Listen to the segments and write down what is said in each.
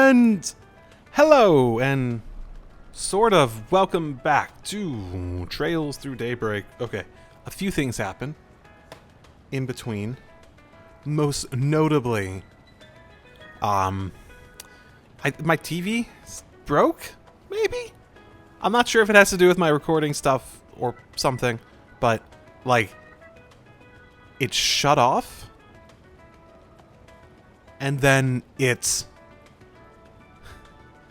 And hello, and sort of welcome back to Trails Through Daybreak. Okay, a few things happen in between. Most notably, my TV broke, maybe? I'm not sure if it has to do with my recording stuff or something, but, like, it shut off, and then it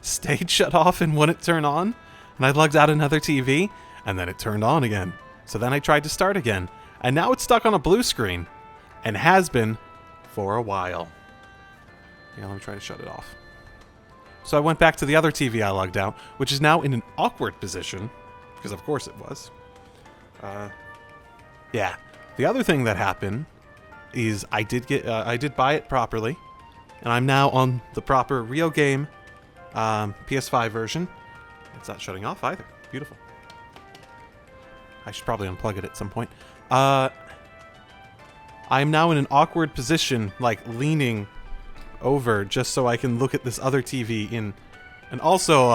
stayed shut off and wouldn't turn on, and I lugged out another TV, and then it turned on again. So then I tried to start again, and now it's stuck on a blue screen, and has been for a while. Yeah, let me try to shut it off. So I went back to the other TV I lugged out, which is now in an awkward position, because of course it was. Yeah. The other thing that happened is I did buy it properly, and I'm now on the proper real game PS5 version. It's not shutting off either. Beautiful. I should probably unplug it at some point. I'm now in an awkward position, like leaning over just so I can look at this other TV in an also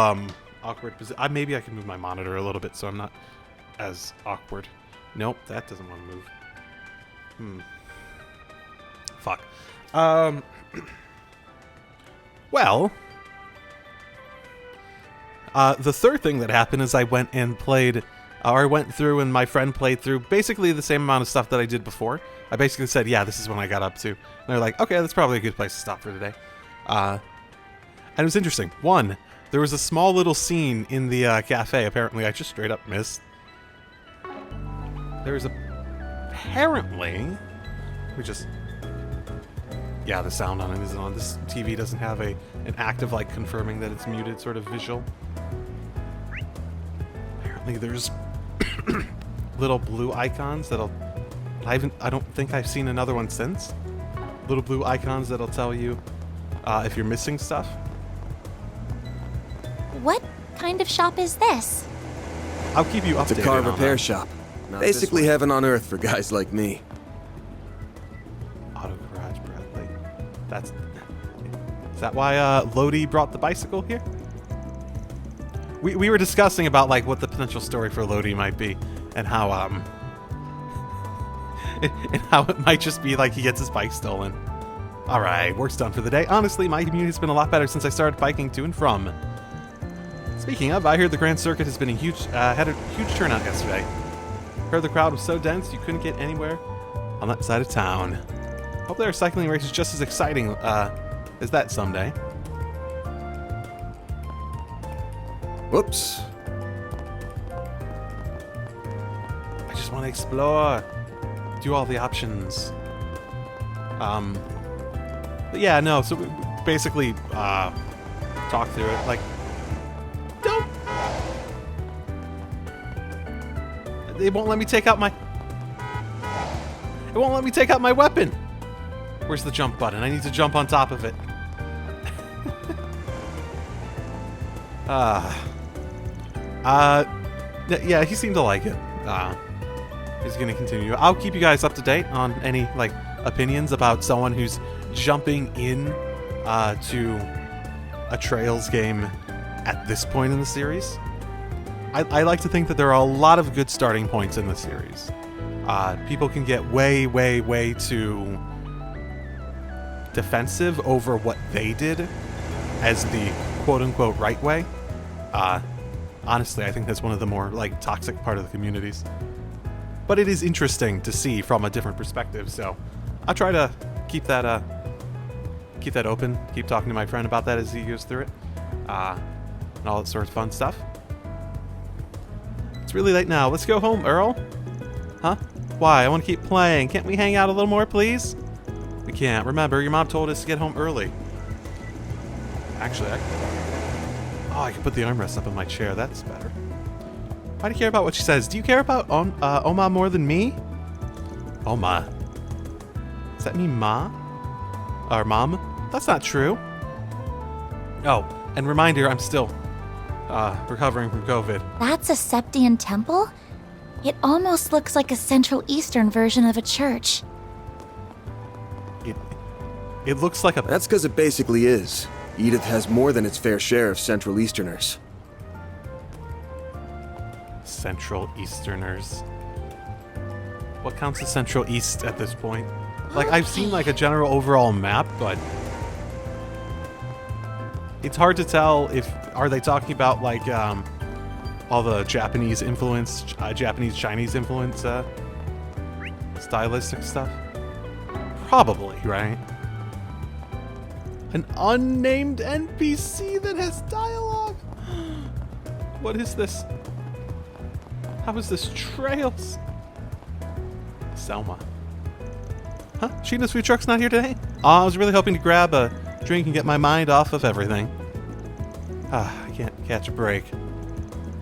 awkward position. Maybe I can move my monitor a little bit so I'm not as awkward. Nope, that doesn't want to move. Fuck. Well, the third thing that happened is I went and played, or I went through and my friend played through basically the same amount of stuff that I did before. I basically said, yeah, this is when I got up to. And they're like, okay, that's probably a good place to stop for today. And it was interesting. One, there was a small little scene in the cafe, apparently I just straight up missed. There's apparently, yeah, the sound on it isn't on. This TV doesn't have an active, like, confirming that it's muted sort of visual. Apparently there's little blue icons that'll... I don't think I've seen another one since. Little blue icons that'll tell you if you're missing stuff. What kind of shop is this? I'll keep you updated. It's a car repair shop. Basically heaven on earth for guys like me. Auto garage, Bradley. Is that why Lodi brought the bicycle here? We were discussing about, like, what the potential story for Lodi might be, and how and how it might just be like he gets his bike stolen. All right, work's done for the day. Honestly, my community's been a lot better since I started biking to and from. Speaking of, I heard the Grand Circuit has been had a huge turnout yesterday. Heard the crowd was so dense you couldn't get anywhere on that side of town. Hope their cycling race is just as exciting as that someday. Whoops. I just want to explore, do all the options. But yeah, no. So we basically talk through it. Like, don't. It won't let me take out my... It won't let me take out my weapon! Where's the jump button? I need to jump on top of it. Yeah, he seemed to like it. He's gonna continue. I'll keep you guys up to date on any, like, opinions about someone who's jumping in to a Trails game at this point in the series. I like to think that there are a lot of good starting points in the series. People can get way, way, way too defensive over what they did as the quote-unquote right way. Honestly, I think that's one of the more, like, toxic part of the communities. But it is interesting to see from a different perspective, so I'll try to keep that open, keep talking to my friend about that as he goes through it, and all that sort of fun stuff. It's really late now. Let's go home, Earl. Huh? Why? I want to keep playing. Can't we hang out a little more, please? We can't. Remember, your mom told us to get home early. Actually, I can put the armrest up in my chair. That's better. Why do you care about what she says? Do you care about Oma more than me? Oma. Does that mean Ma? Or Mom? That's not true. Oh, and reminder, I'm still recovering from COVID. That's a Septian temple? It almost looks like a Central Eastern version of a church. It looks like a... That's because it basically is. Edith has more than its fair share of Central Easterners. Central Easterners. What counts as Central East at this point? Like, I've seen like a general overall map, but it's hard to tell if are they talking about like all the Japanese influence, Japanese Chinese influence, stylistic stuff. Probably, right? An unnamed NPC that has dialogue. What is this? How is this Trails? Selma. Huh? Sheena's food truck's not here today? Oh, I was really hoping to grab a drink and get my mind off of everything. I can't catch a break.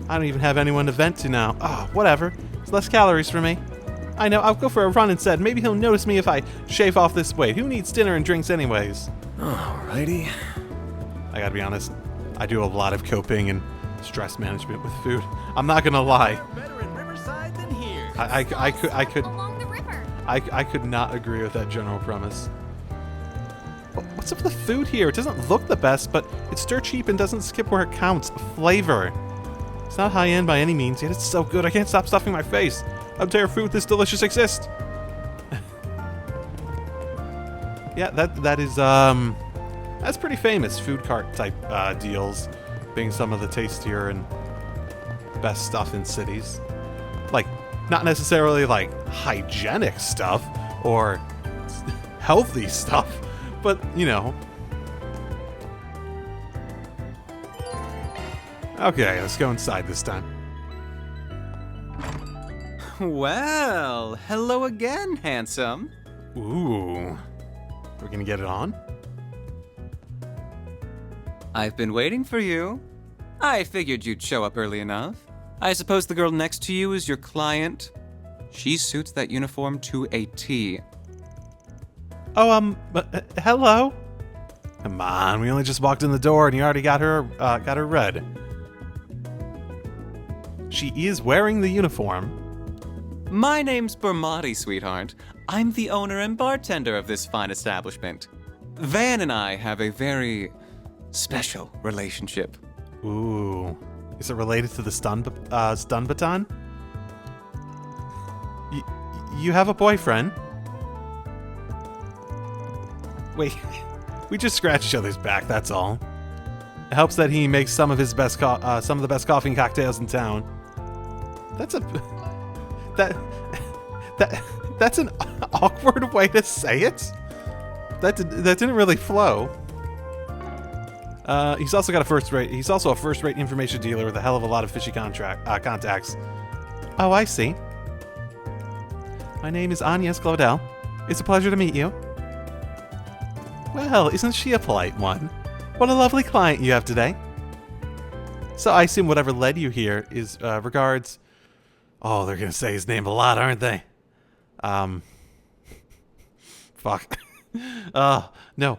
I don't even have anyone to vent to now. Whatever. It's less calories for me. I know, I'll go for a run instead. Maybe he'll notice me if I shave off this weight. Who needs dinner and drinks anyways? Alrighty. I gotta be honest, I do a lot of coping and stress management with food. I'm not gonna lie. Better in Riverside than here. I could not agree with that general premise. What's up with the food here? It doesn't look the best, but it's dirt cheap and doesn't skip where it counts. Flavor. It's not high end by any means, yet it's so good I can't stop stuffing my face. How dare food this delicious exist? Yeah, that is that's pretty famous. Food cart type deals being some of the tastier and best stuff in cities. Like, not necessarily like hygienic stuff or healthy stuff, but you know. Okay, let's go inside this time. Well, hello again, handsome. Ooh. We're gonna get it on? I've been waiting for you. I figured you'd show up early enough. I suppose the girl next to you is your client? She suits that uniform to a T. Oh, hello? Come on, we only just walked in the door and you already got her read. She is wearing the uniform. My name's Bermotti, sweetheart. I'm the owner and bartender of this fine establishment. Van and I have a very special relationship. Ooh. Is it related to the stun baton? You have a boyfriend? Wait, we just scratch each other's back, that's all. It helps that he makes some of the best coffee and cocktails in town. That's that's an awkward way to say it. That didn't really flow. He's also a first-rate information dealer with a hell of a lot of fishy contacts. Oh, I see. My name is Agnes Claudel. It's a pleasure to meet you. Well, isn't she a polite one? What a lovely client you have today. So I assume whatever led you here is regards. Oh, they're gonna say his name a lot, aren't they? Fuck. No,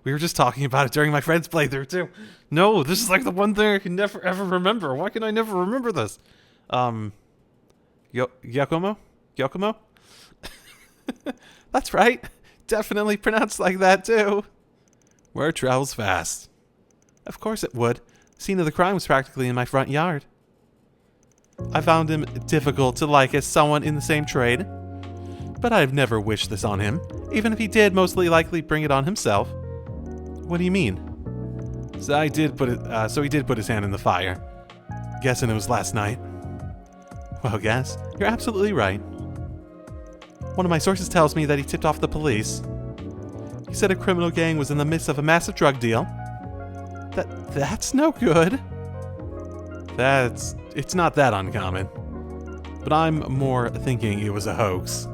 we were just talking about it during my friend's playthrough too. No, this is like the one thing I can never ever remember. Why can I never remember this? Giacomo? That's right. Definitely pronounced like that too. Word travels fast. Of course it would. Scene of the crime was practically in my front yard. I found him difficult to like as someone in the same trade. But I've never wished this on him, even if he did mostly likely bring it on himself. What do you mean? So he did put his hand in the fire. Guessing it was last night. Well, guess. You're absolutely right. One of my sources tells me that he tipped off the police. He said a criminal gang was in the midst of a massive drug deal. That's no good. It's not that uncommon. But I'm more thinking it was a hoax.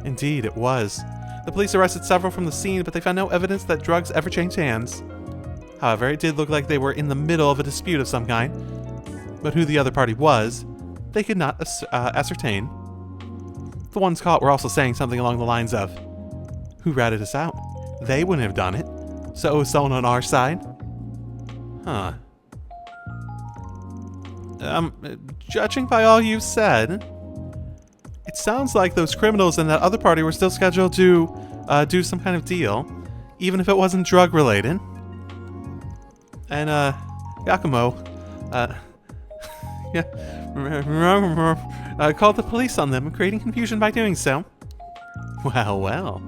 Indeed, it was. The police arrested several from the scene, but they found no evidence that drugs ever changed hands. However, it did look like they were in the middle of a dispute of some kind. But who the other party was, they could not ascertain. The ones caught were also saying something along the lines of, "Who ratted us out? They wouldn't have done it. So it was someone on our side?" Huh. Judging by all you've said, it sounds like those criminals and that other party were still scheduled to do some kind of deal, even if it wasn't drug-related. And, Yakumo, called the police on them, creating confusion by doing so. Well.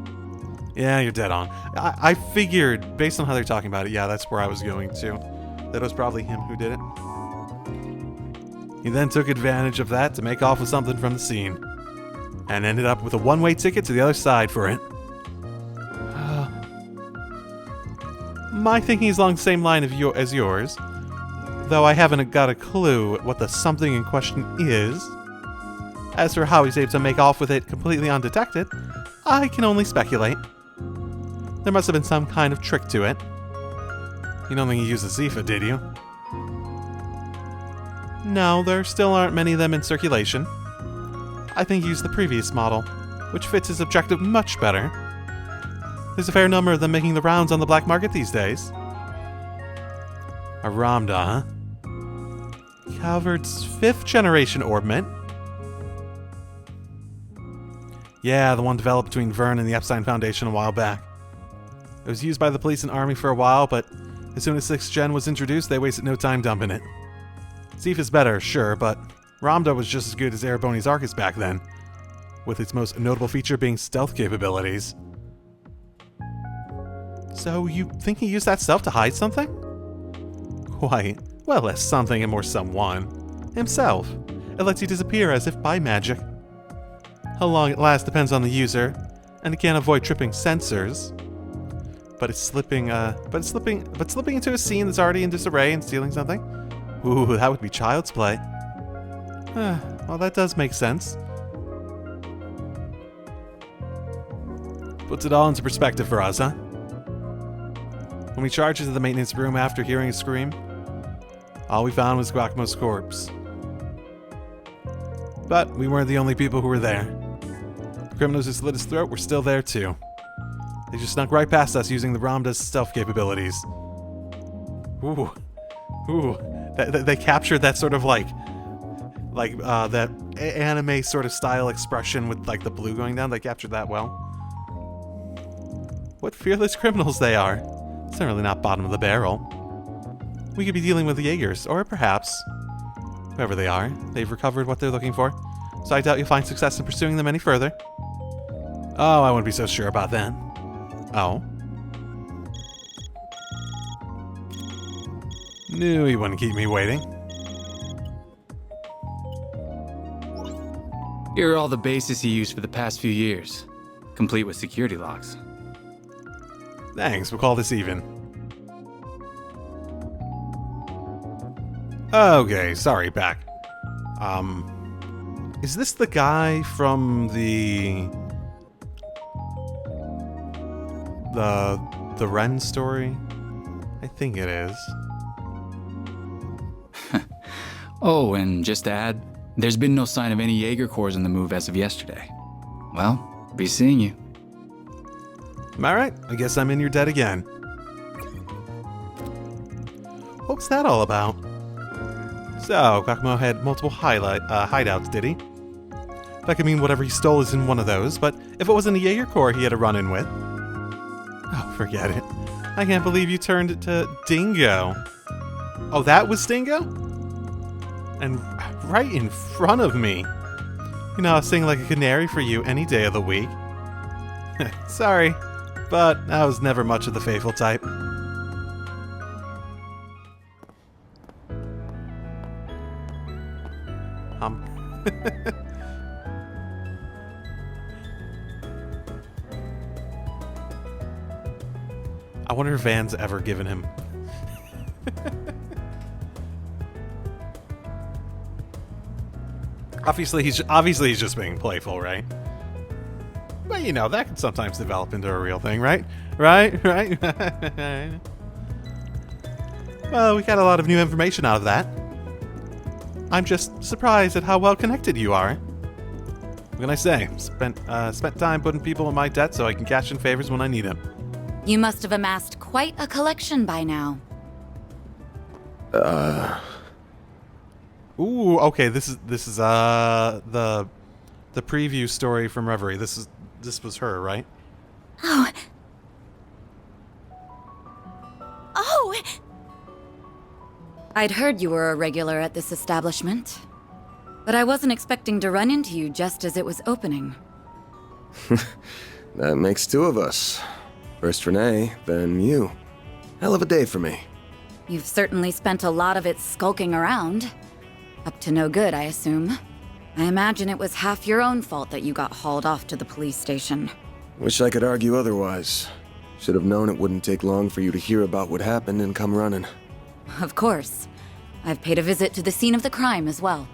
Yeah, you're dead on. I figured, based on how they're talking about it, yeah, that's where I was going to. That it was probably him who did it. He then took advantage of that to make off with something from the scene. And ended up with a one-way ticket to the other side for it. My thinking is along the same line as yours, though I haven't got a clue what the something in question is. As for how he's able to make off with it completely undetected, I can only speculate. There must have been some kind of trick to it. You don't think he used a Zifa, did you? No, there still aren't many of them in circulation. I think he used the previous model, which fits his objective much better. There's a fair number of them making the rounds on the black market these days. A Ramda, huh? Calvard's 5th generation orbment. Yeah, the one developed between Vern and the Epstein Foundation a while back. It was used by the police and army for a while, but as soon as 6th gen was introduced, they wasted no time dumping it. Zeph is better, sure, but Ramda was just as good as Ereboni's Arcus back then, with its most notable feature being stealth capabilities. So you think he used that stealth to hide something? Quite. Well, less something and more someone. Himself. It lets you disappear as if by magic. How long it lasts depends on the user, and it can't avoid tripping sensors. But slipping into a scene that's already in disarray and stealing something? Ooh, that would be child's play. Well, that does make sense. Puts it all into perspective for us, huh? When we charged into the maintenance room after hearing a scream, all we found was Guacamo's corpse. But we weren't the only people who were there. The criminals who slit his throat were still there too. They just snuck right past us using the Ramda's stealth capabilities. Ooh. They captured that sort of that anime sort of style expression with like the blue going down. They captured that well. What fearless criminals they are. Certainly not bottom of the barrel. We could be dealing with the Jaegers, or perhaps, whoever they are, they've recovered what they're looking for, so I doubt you'll find success in pursuing them any further. Oh, I wouldn't be so sure about that. Oh? Knew he wouldn't keep me waiting. Here are all the bases he used for the past few years, complete with security locks. Thanks, we'll call this even. Okay, sorry, back. Is this the guy from the Ren story? I think it is. Oh, and just to add, there's been no sign of any Jaeger Corps on the move as of yesterday. Well, be seeing you. Alright, I guess I'm in your debt again. What was that all about? So, Guacamo had multiple hideouts, did he? That could mean whatever he stole is in one of those, but if it wasn't a Jaeger Corps he had a run-in with... Oh, forget it. I can't believe you turned it to Dingo. Oh, that was Dingo? And right in front of me. You know, I'll sing like a canary for you any day of the week. Sorry, but I was never much of the faithful type. I wonder if Van's ever given him... Obviously he's just being playful, right? But you know, that can sometimes develop into a real thing, right? Right? Well, we got a lot of new information out of that. I'm just surprised at how well connected you are. What can I say? Spent time putting people in my debt so I can cash in favors when I need them. You must have amassed quite a collection by now. Ooh, okay, this is the preview story from Reverie. This was her, right? Oh, I'd heard you were a regular at this establishment, but I wasn't expecting to run into you just as it was opening. That makes two of us. First Renee, then you. Hell of a day for me. You've certainly spent a lot of it skulking around. Up to no good, I assume. I imagine it was half your own fault that you got hauled off to the police station. Wish I could argue otherwise. Should have known it wouldn't take long for you to hear about what happened and come running. Of course. I've paid a visit to the scene of the crime as well.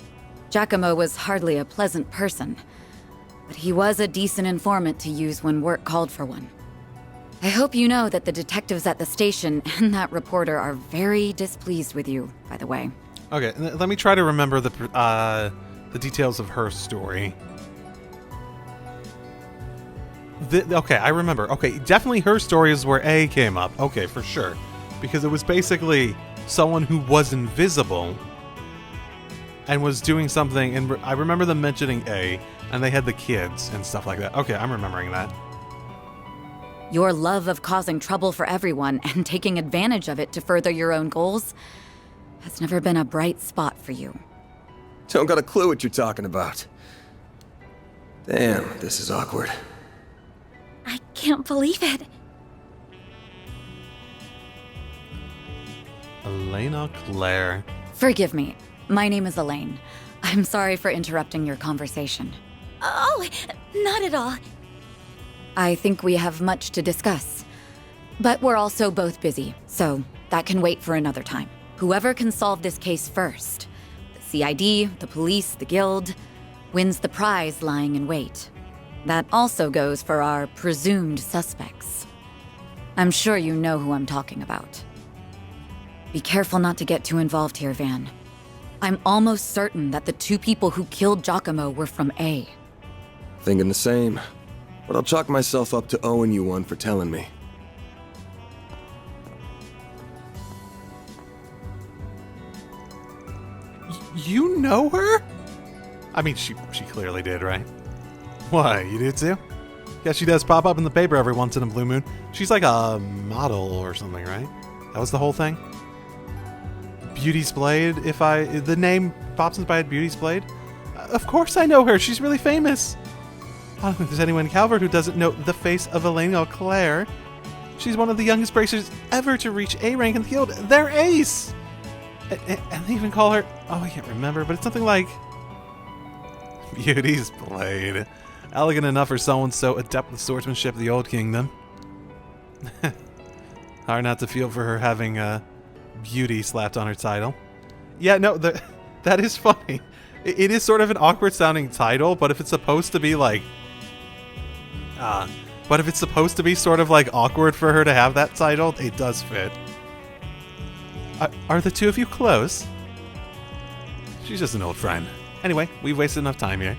Giacomo was hardly a pleasant person, but he was a decent informant to use when work called for one. I hope you know that the detectives at the station and that reporter are very displeased with you, by the way. Okay, let me try to remember the details of her story. Okay, I remember. Okay, definitely her story is where A came up. Okay, for sure. Because it was basically someone who was invisible and was doing something, and I remember them mentioning A, and they had the kids and stuff like that. Okay, I'm remembering that. Your love of causing trouble for everyone and taking advantage of it to further your own goals has never been a bright spot for you. Don't got a clue what you're talking about. Damn, this is awkward. I can't believe it. Elena Claire. Forgive me. My name is Elaine. I'm sorry for interrupting your conversation. Oh, not at all. I think we have much to discuss. But we're also both busy, so that can wait for another time. Whoever can solve this case first, the CID, the police, the guild, wins the prize lying in wait. That also goes for our presumed suspects. I'm sure you know who I'm talking about. Be careful not to get too involved here, Van. I'm almost certain that the two people who killed Giacomo were from A. Thinking the same. But I'll chalk myself up to owing you one for telling me. You know her? I mean, she clearly did, right? Why, you did too? Yeah, she does pop up in the paper every once in a blue moon. She's like a model or something, right? That was the whole thing? Beauty's Blade, the name pops into my head, Beauty's Blade? Of course I know her, she's really famous. I don't think there's anyone in Calvard who doesn't know the face of Elaine Claire. She's one of the youngest bracers ever to reach A rank in the guild. They're ace! And they even call her, I can't remember, but it's something like Beauty's Blade. Elegant enough for someone so adept with swordsmanship of the Old Kingdom. Hard not to feel for her having beauty slapped on her title. Yeah, no, that is funny. It is sort of an awkward sounding title, but if it's supposed to be like... but if it's supposed to be sort of like awkward for her to have that title, it does fit. Are the two of you close? She's just an old friend. Anyway, we've wasted enough time here.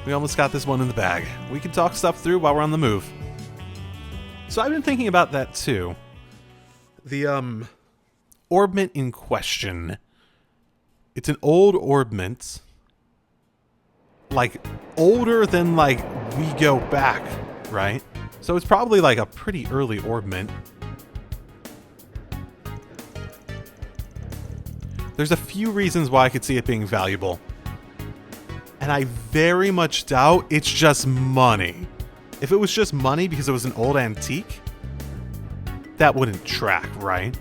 We almost got this one in the bag. We can talk stuff through while we're on the move. So I've been thinking about that too. The orbment in question. It's an old orbment. Like older than like we go back, right? So it's probably like a pretty early orbment. There's a few reasons why I could see it being valuable. And I very much doubt it's just money. If it was just money because it was an old antique, that wouldn't track, right?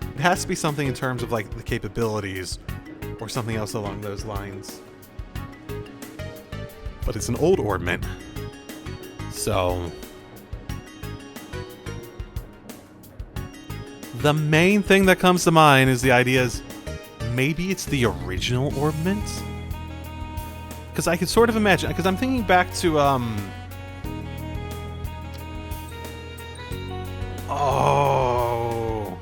It has to be something in terms of like the capabilities or something else along those lines. But it's an old orbment. So the main thing that comes to mind is the idea is maybe it's the original orbment? Because I could sort of imagine, because I'm thinking back to, oh,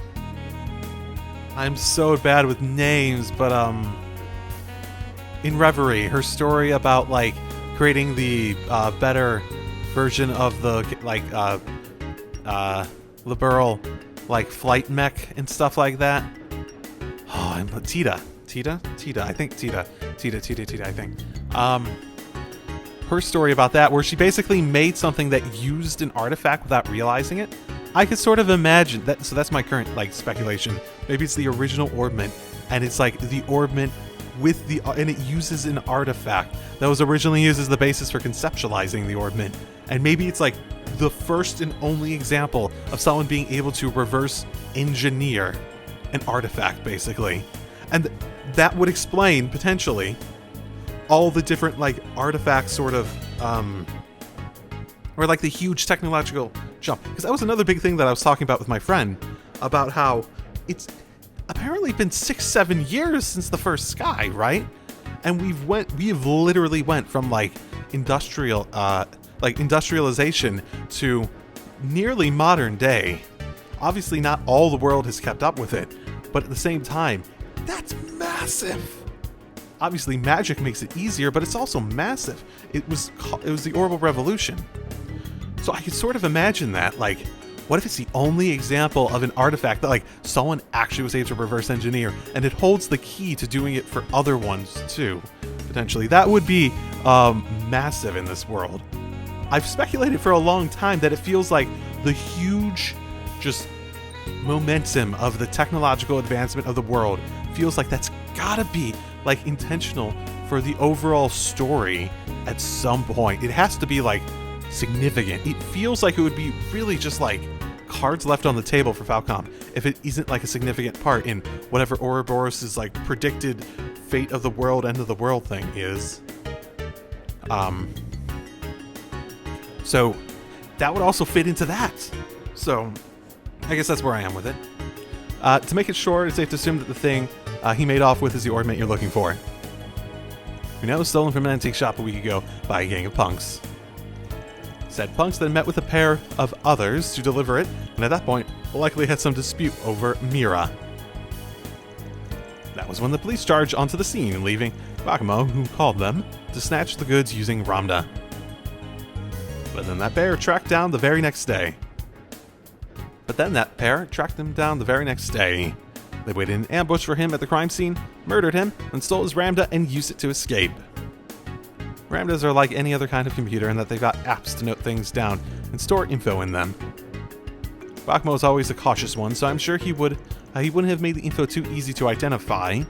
I'm so bad with names, but, in Reverie, her story about, like, creating the, better version of the, like, liberal, like, flight mech and stuff like that. Oh, and Tita, I think Tita, I think. Her story about that, where she basically made something that used an artifact without realizing it. I could sort of imagine that. So that's my current like speculation. Maybe it's the original orbment, and it's like the orbment with the, and it uses an artifact that was originally used as the basis for conceptualizing the orbment. And maybe it's like the first and only example of someone being able to reverse engineer an artifact, basically. And that would explain, potentially, all the different, like, artifacts sort of, or like the huge technological jump. Because that was another big thing that I was talking about with my friend, about how it's apparently been 6-7 years since the first Sky, right? And we have literally went from, like, industrialization to nearly modern day. Obviously not all the world has kept up with it, but at the same time, that's massive. Obviously magic makes it easier, but it's also massive. It was the Orbital Revolution. So I could sort of imagine that, like, what if it's the only example of an artifact that, like, someone actually was able to reverse engineer, and it holds the key to doing it for other ones too, potentially. That would be massive in this world. I've speculated for a long time that it feels like the huge just momentum of the technological advancement of the world feels like that's gotta be like intentional for the overall story at some point. It has to be like significant. It feels like it would be really just like cards left on the table for Falcom if it isn't like a significant part in whatever Ouroboros' like predicted fate of the world, end of the world thing is. So that would also fit into that. So I guess that's where I am with it. To make it short, it's safe to assume that the thing he made off with is the orbment you're looking for. You know, stolen from an antique shop a week ago by a gang of punks. Said punks then met with a pair of others to deliver it, and at that point, likely had some dispute over Mira. That was when the police charged onto the scene, leaving Bakamo, who called them, to snatch the goods using Ramda. But then that pair tracked down the very next day. They waited in ambush for him at the crime scene, murdered him, and stole his Ramda and used it to escape. Ramdas are like any other kind of computer in that they've got apps to note things down and store info in them. Bakmo is always a cautious one, so I'm sure he wouldn't have made the info too easy to identify,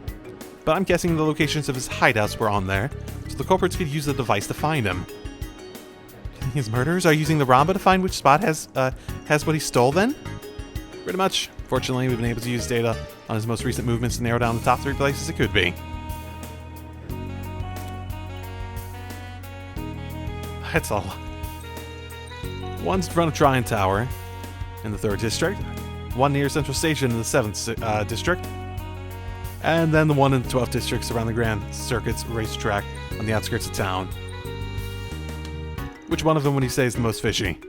but I'm guessing the locations of his hideouts were on there, so the culprits could use the device to find him. His murderers are using the Ramba to find which spot has what he stole then? Pretty much. Fortunately, we've been able to use data on his most recent movements to narrow down the top 3 places it could be. That's all. One's in front of Tryon Tower in the 3rd District, one near Central Station in the 7th District, and then the one in the 12th Districts around the Grand Circuit's racetrack on the outskirts of town. Which one of them would you say is the most fishy?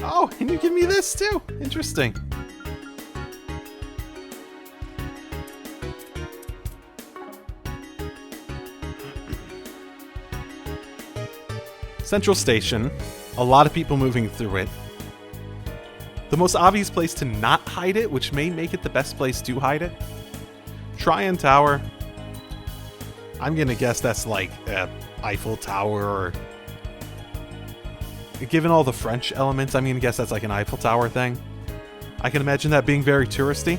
Oh, and you give me this too? Interesting. Central Station, a lot of people moving through it. The most obvious place to not hide it, which may make it the best place to hide it. Tryon Tower, I'm gonna guess that's like Eiffel Tower, or given all the French elements, I'm gonna guess that's like an Eiffel Tower thing. I can imagine that being very touristy.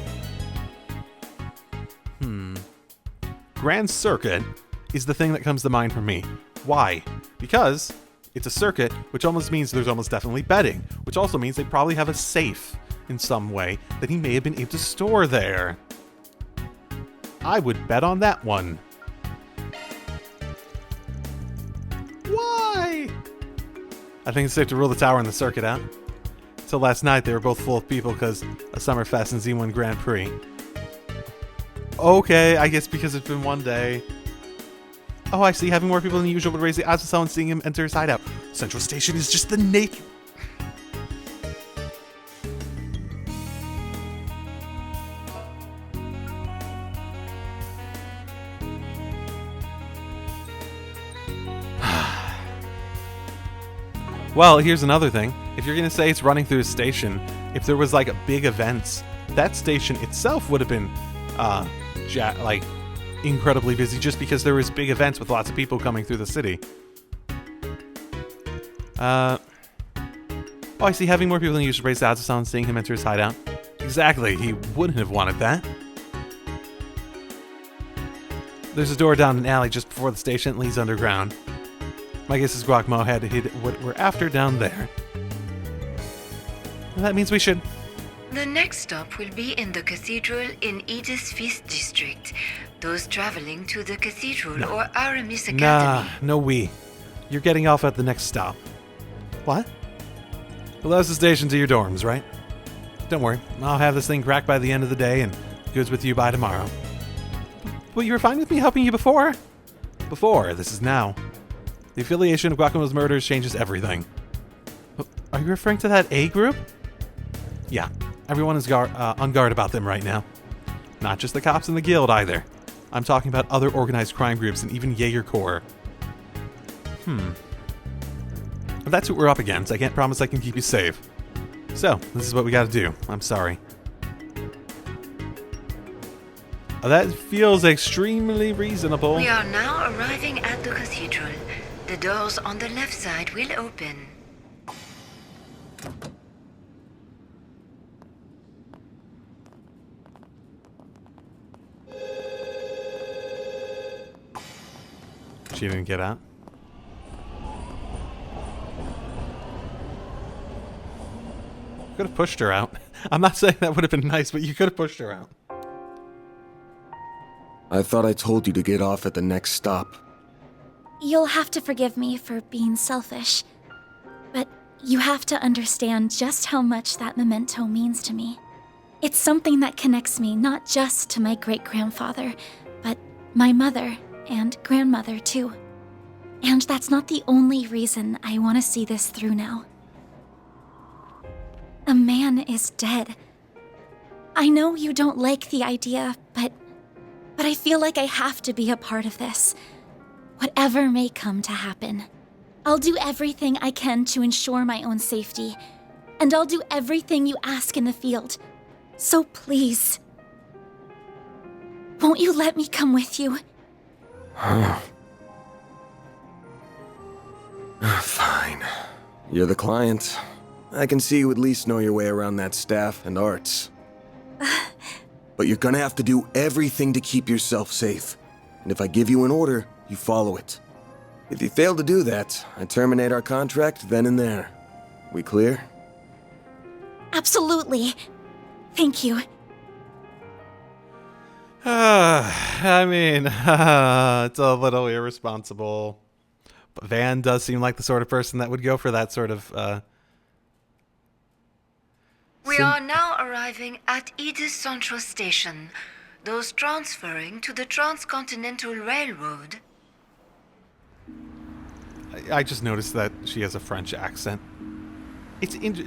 Grand Circuit is the thing that comes to mind for me. Why? Because it's a circuit, which almost means there's almost definitely betting, which also means they probably have a safe in some way that he may have been able to store there. I would bet on that one. Why? I think it's safe to rule the tower and the circuit out. Until last night, they were both full of people because of Summerfest and Z1 Grand Prix. Okay, I guess because it's been one day. Oh, I see. Having more people than usual would raise the odds of someone seeing him enter his hideout. Central Station is just the nature. Well, here's another thing. If you're going to say it's running through a station, if there was like a big events, that station itself would have been incredibly busy just because there was big events with lots of people coming through the city. Oh, I see. Having more people than usual raise odds of someone seeing him enter his hideout. Exactly. He wouldn't have wanted that. There's a door down an alley just before the station that leads underground. My guess is Guacamo had to hit what we're after down there. And that means we should... The next stop will be in the cathedral in Edith's Feast District. Those traveling to the cathedral or Aramis Academy. Nah, no we. You're getting off at the next stop. What? Well, that's the station to your dorms, right? Don't worry, I'll have this thing cracked by the end of the day and goods with you by tomorrow. But you were fine with me helping you before? Before, this is now. The affiliation of Guacamo's murders changes everything. Are you referring to that A group? Yeah, everyone is on guard about them right now. Not just the cops in the guild either. I'm talking about other organized crime groups and even Jaeger Corps. If that's what we're up against, I can't promise I can keep you safe. So, this is what we gotta do. I'm sorry. That feels extremely reasonable. We are now arriving at the cathedral. The doors on the left side will open. She didn't get out. Could have pushed her out. I'm not saying that would have been nice, but you could have pushed her out. I thought I told you to get off at the next stop. You'll have to forgive me for being selfish, but you have to understand just how much that memento means to me. It's something that connects me not just to my great-grandfather, but my mother and grandmother too. And that's not the only reason I want to see this through now. A man is dead. I know you don't like the idea, but I feel like I have to be a part of this. Whatever may come to happen. I'll do everything I can to ensure my own safety, and I'll do everything you ask in the field. So please, won't you let me come with you? Fine. You're the client. I can see you at least know your way around that staff and arts. But you're gonna have to do everything to keep yourself safe. And if I give you an order, you follow it. If you fail to do that, I terminate our contract then and there. We clear? Absolutely. Thank you. I mean, it's a little irresponsible. But Van does seem like the sort of person that would go for that sort of, We are now arriving at Edith Central Station. Those transferring to the Transcontinental Railroad. I just noticed that she has a French accent.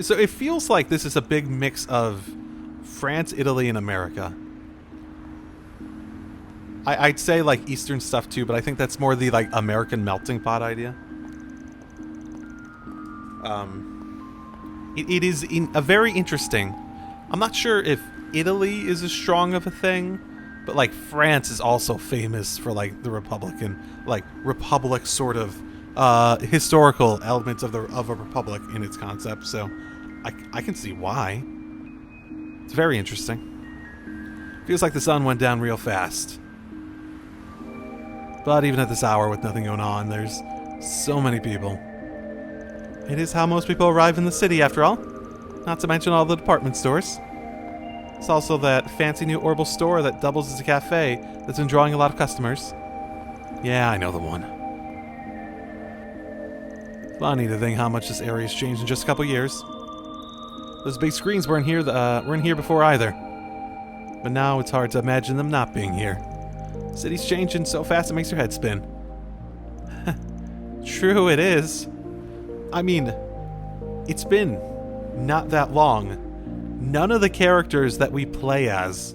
So it feels like this is a big mix of France, Italy, and America. I'd say like Eastern stuff too, but I think that's more the like American melting pot idea. It is a very interesting. I'm not sure if Italy is as strong of a thing, but like France is also famous for like the republic sort of historical elements of a republic in its concept. So I can see why. It's very interesting. Feels like the sun went down real fast. But even at this hour with nothing going on, there's so many people. It is how most people arrive in the city, after all. Not to mention all the department stores. It's also that fancy new Orbital store that doubles as a cafe that's been drawing a lot of customers. Yeah, I know the one. Funny to think how much this area's changed in just a couple years. Those big screens weren't here before either. But now it's hard to imagine them not being here. The city's changing so fast it makes your head spin. True it is. I mean, it's been not that long. None of the characters that we play as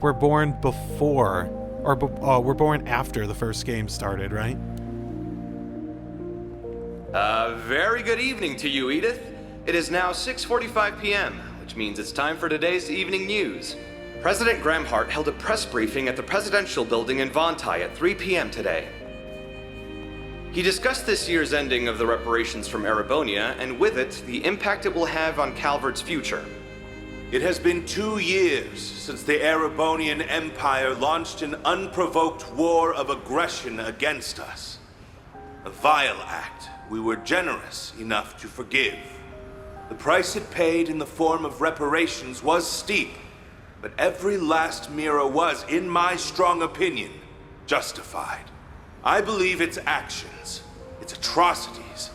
were born before, or were born after the first game started, right? Very good evening to you, Edith. It is now 6:45 p.m., which means it's time for today's evening news. President Gramhart held a press briefing at the Presidential Building in Vontai at 3 p.m. today. He discussed this year's ending of the reparations from Erebonia, and with it, the impact it will have on Calvard's future. It has been 2 years since the Erebonian Empire launched an unprovoked war of aggression against us. A vile act we were generous enough to forgive. The price it paid in the form of reparations was steep, but every last mirror was, in my strong opinion, justified. I believe its actions, its atrocities,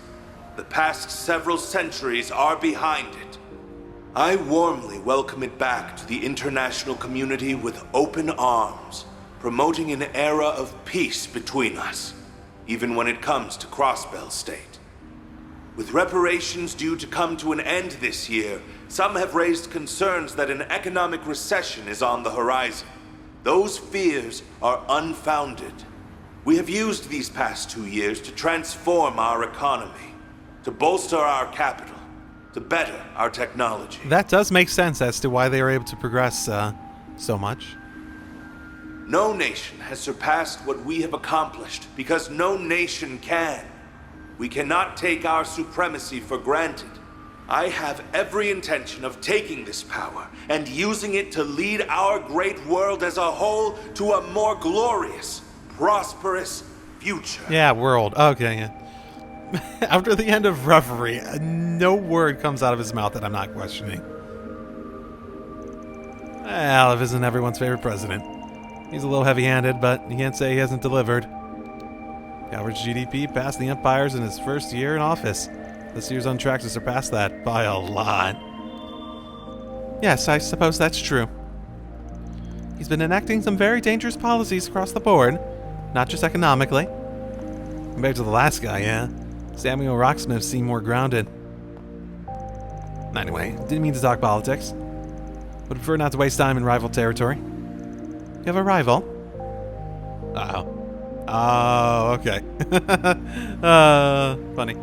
the past several centuries are behind it. I warmly welcome it back to the international community with open arms, promoting an era of peace between us, even when it comes to Crossbell State. With reparations due to come to an end this year, some have raised concerns that an economic recession is on the horizon. Those fears are unfounded. We have used these past 2 years to transform our economy, to bolster our capital, to better our technology. That does make sense as to why they were able to progress so much. No nation has surpassed what we have accomplished because no nation can. We cannot take our supremacy for granted. I have every intention of taking this power and using it to lead our great world as a whole to a more glorious, prosperous future. Yeah, world. Okay, yeah. After the end of Reverie, no word comes out of his mouth that I'm not questioning. Olive isn't everyone's favorite president. He's a little heavy-handed, but you can't say he hasn't delivered. Calvard's GDP passed the Empire's in his first year in office. This year's on track to surpass that by a lot. Yes, I suppose that's true. He's been enacting some very dangerous policies across the board, not just economically. Compared to the last guy, yeah. Samuel Rocksmith seemed more grounded. Anyway, didn't mean to talk politics. Would prefer not to waste time in rival territory. You have a rival? Uh-oh. Oh, okay. Funny.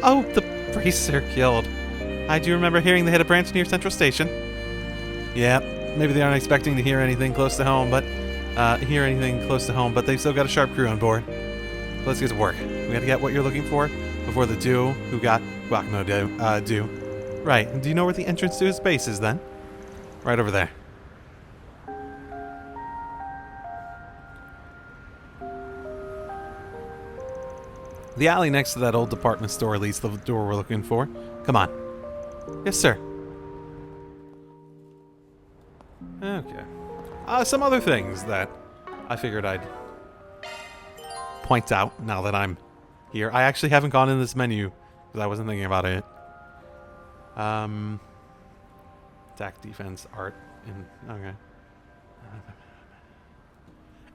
Oh, the priests are killed. I do remember hearing they had a branch near Central Station. Yeah, maybe they aren't expecting to hear anything close to home, but they've still got a sharp crew on board. Let's get to work. We gotta get what you're looking for before the Dew who got Guacamo do. Right, do you know where the entrance to his base is then? Right over there. The alley next to that old department store leads to the door we're looking for. Come on. Yes, sir. Okay. Some other things that I figured I'd point out now that I'm here. I actually haven't gone in this menu because I wasn't thinking about it. Attack, defense, art, and okay.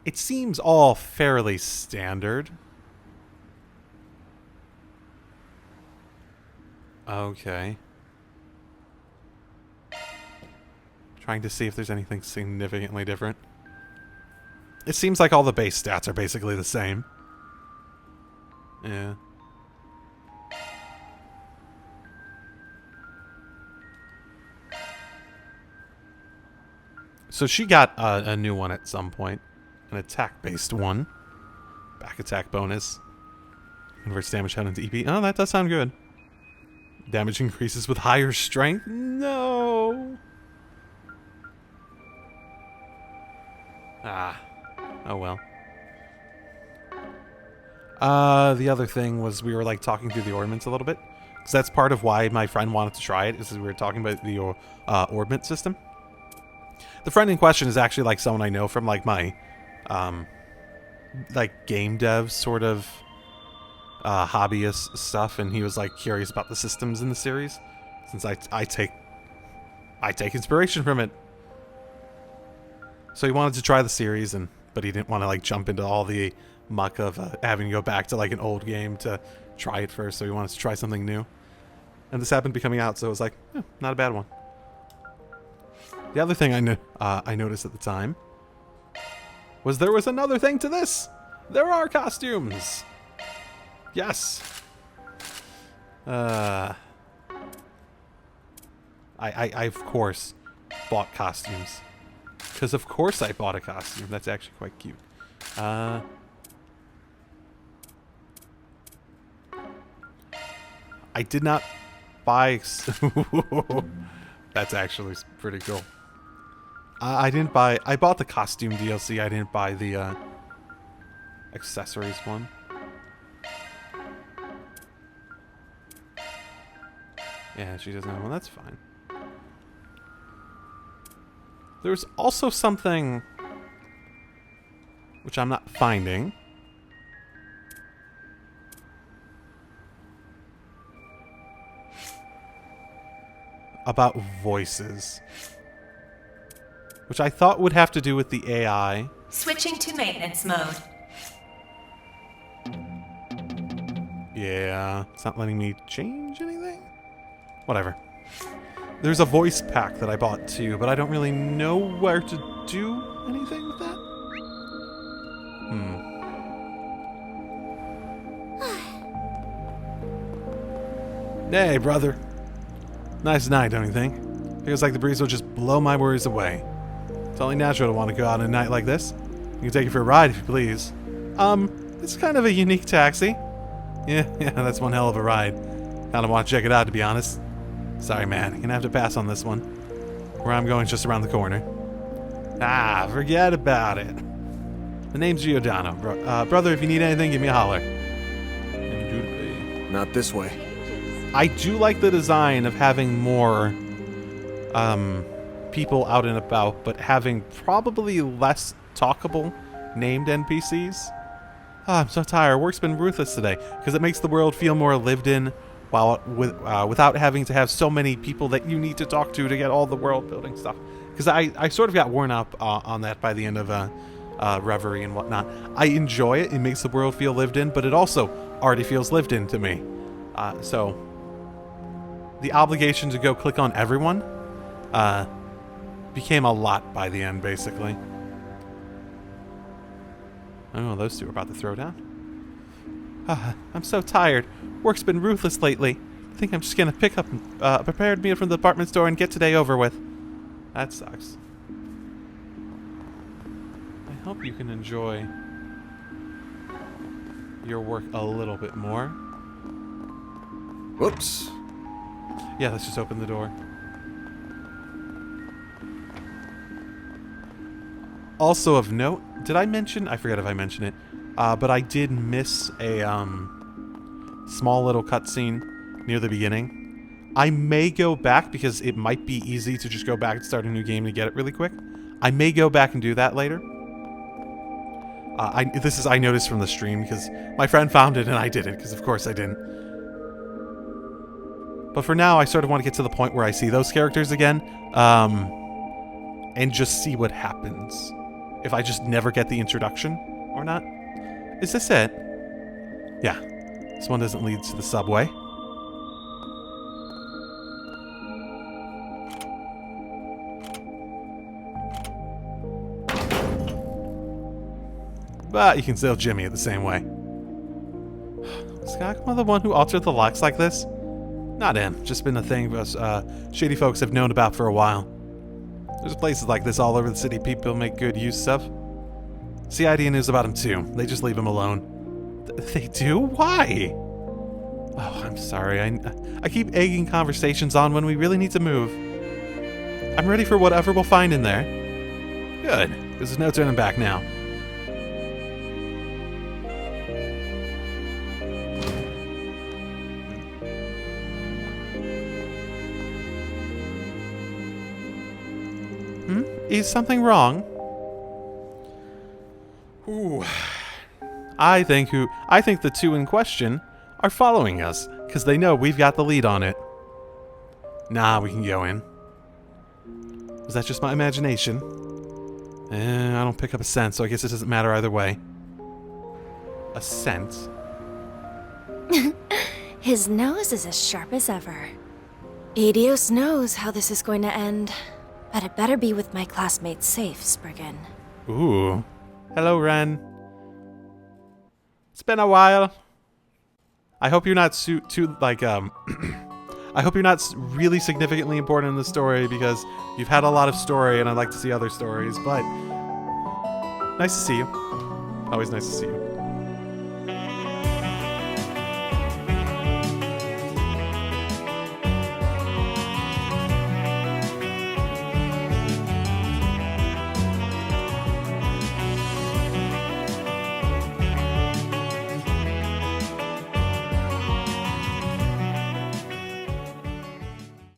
It seems all fairly standard. Okay. Trying to see if there's anything significantly different. It seems like all the base stats are basically the same. Yeah. So she got a new one at some point. An attack-based one. Back attack bonus. Converts damage out into EP. Oh, that does sound good. Damage increases with higher strength? No! Ah. Oh well. The other thing was we were like talking through the ordnance a little bit. Because that's part of why my friend wanted to try it. Is we were talking about the ordnance system. The friend in question is actually like someone I know from like my like game dev sort of hobbyist stuff, and he was like curious about the systems in the series, since I take inspiration from it. So he wanted to try the series, but he didn't want to like jump into all the muck of having to go back to like an old game to try it first. So he wanted to try something new, and this happened to be coming out, so it was like, not a bad one. The other thing I noticed at the time was there was another thing to this. There are costumes. Yes. I of course bought costumes. Because of course I bought a costume. That's actually quite cute. I did not buy... That's actually pretty cool. I didn't buy... I bought the costume DLC. I didn't buy the accessories one. Yeah, she doesn't have one. That's fine. There's also something which I'm not finding. About voices. Which I thought would have to do with the AI. Switching to maintenance mode. Yeah, it's not letting me change anything? Whatever. There's a voice pack that I bought too, but I don't really know where to do anything with that. Hey, brother. Nice night, don't you think? Feels like the breeze will just blow my worries away. It's only natural to want to go out on a night like this. You can take it for a ride if you please. It's kind of a unique taxi. Yeah, that's one hell of a ride. Kinda want to check it out, to be honest. Sorry, man. You're gonna have to pass on this one. Where I'm going is just around the corner. Ah, forget about it. The name's Giordano. Brother, if you need anything, give me a holler. Not this way. I do like the design of having more people out and about, but having probably less talkable named NPCs. I'm so tired. Work's been ruthless today because it makes the world feel more lived in, without having to have so many people that you need to talk to get all the world building stuff. Because I sort of got worn up on that by the end of Reverie and whatnot. I enjoy it. It makes the world feel lived in, but it also already feels lived in to me. So the obligation to go click on everyone became a lot by the end, basically. Oh, those two are about to throw down. I'm so tired. Work's been ruthless lately. I think I'm just gonna pick up a prepared meal from the department store and get today over with. That sucks. I hope you can enjoy your work a little bit more. Whoops. Yeah, let's just open the door. Also of note, did I mention? I forget if I mentioned it, but I did miss a small little cutscene near the beginning. I may go back because it might be easy to just go back and start a new game to get it really quick. I may go back and do that later. I noticed from the stream because my friend found it and I didn't, because of course I didn't. But for now, I sort of want to get to the point where I see those characters again, and just see what happens. If I just never get the introduction or not. Is this it? Yeah. This one doesn't lead to the subway. But you can still Jimmy it the same way. Is Gagama the one who altered the locks like this? Not him. Just been a thing us shady folks have known about for a while. There's places like this all over the city people make good use of. CID knows about him too. They just leave him alone. They do? Why? Oh, I'm sorry. I keep egging conversations on when we really need to move. I'm ready for whatever we'll find in there. Good. There's no turning back now. Is something wrong? Ooh. I think the two in question are following us, because they know we've got the lead on it. Nah, we can go in. Was that just my imagination? I don't pick up a scent, so I guess it doesn't matter either way. A scent? His nose is as sharp as ever. Edios knows how this is going to end. But it better be with my classmates safe, Spriggan. Ooh. Hello, Ren. It's been a while. I hope you're not I hope you're not really significantly important in the story because you've had a lot of story and I'd like to see other stories, but nice to see you. Always nice to see you.